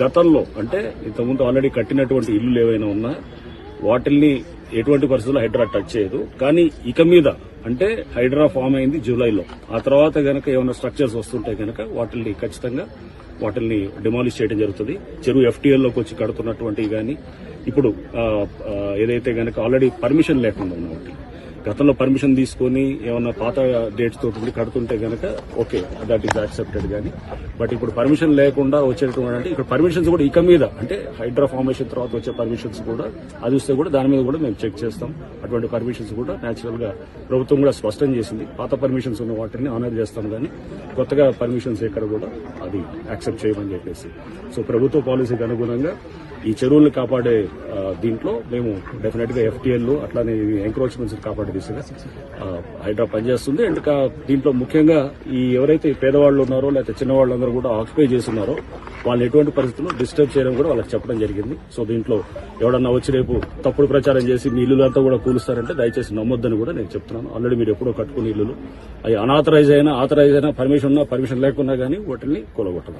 గతంలో అంటే ఇంతకుముందు ఆల్రెడీ కట్టినటువంటి ఇల్లు ఏవైనా ఉన్నా వాటిల్ని ఎటువంటి పరిస్థితుల్లో హైడ్రా టచ్ చేయదు. కానీ ఇక మీద అంటే హైడ్రా ఫామ్ అయింది జూలైలో. ఆ తర్వాత గనక ఏమైనా స్ట్రక్చర్స్ వస్తుంటే గనక వాటిల్ని ఖచ్చితంగా వాటిల్ని డిమాలిష్ చేయడం జరుగుతుంది. చెరువు ఎఫ్టీఎల్లోకి వచ్చి కడుతున్నటువంటివి కానీ ఇప్పుడు ఏదైతే గనక ఆల్రెడీ పర్మిషన్ లేకుండా ఉన్నటువంటి గతంలో పర్మిషన్ తీసుకుని ఏమన్నా పాత డేట్స్ తోటి కడుతుంటే గనక ఓకే, దట్ ఈస్ యాక్సెప్టెడ్. కానీ బట్ ఇప్పుడు పర్మిషన్ లేకుండా వచ్చేటువంటి ఇక్కడ పర్మిషన్స్ కూడా ఇక మీద అంటే హైడ్రా ఫార్మేషన్ తర్వాత వచ్చే పర్మిషన్స్ కూడా అది వస్తే కూడా దాని మీద కూడా మేము చెక్ చేస్తాం. అటువంటి పర్మిషన్స్ కూడా న్యాచురల్ గా ప్రభుత్వం కూడా స్పష్టం చేసింది. పాత పర్మిషన్స్ ఉన్న వాటిని ఆనర్ చేస్తాం కానీ కొత్తగా పర్మిషన్స్ ఎక్కడ కూడా అది యాక్సెప్ట్ చేయమని చెప్పేసి. సో ప్రభుత్వ పాలసీకి అనుగుణంగా ఈ చెరువుల్ని కాపాడే దీంట్లో మేము డెఫినెట్ గా ఎఫ్టీఎల్ అట్లానే ఎంక్రోచ్మెంట్స్ కాపాడే దిశగా హైడ్రా పనిచేస్తుంది. అండ్ దీంట్లో ముఖ్యంగా ఈ ఎవరైతే పేదవాళ్లు ఉన్నారో లేకపోతే చిన్నవాళ్ళందరూ కూడా ఆక్యుపై చేస్తున్నారో వాళ్ళని ఎటువంటి పరిస్థితుల్లో డిస్టర్బ్ చేయడం కూడా వాళ్ళకి చెప్పడం జరిగింది. సో దీంట్లో ఎవడన్నా వచ్చి రేపు తప్పుడు ప్రచారం చేసి మీ ఇల్లులంతా కూడా కూలుస్తారంటే దయచేసి నమ్మొద్దని కూడా నేను చెప్తున్నాను. ఆల్రెడీ మీరు ఎప్పుడో కట్టుకునే ఇల్లులు అవి అనాథరైజ్ అయినా ఆథరైజ్ అయినా పర్మిషన్ ఉన్నా పర్మిషన్ లేకున్నా కానీ వాటిని కూలగొట్టడం.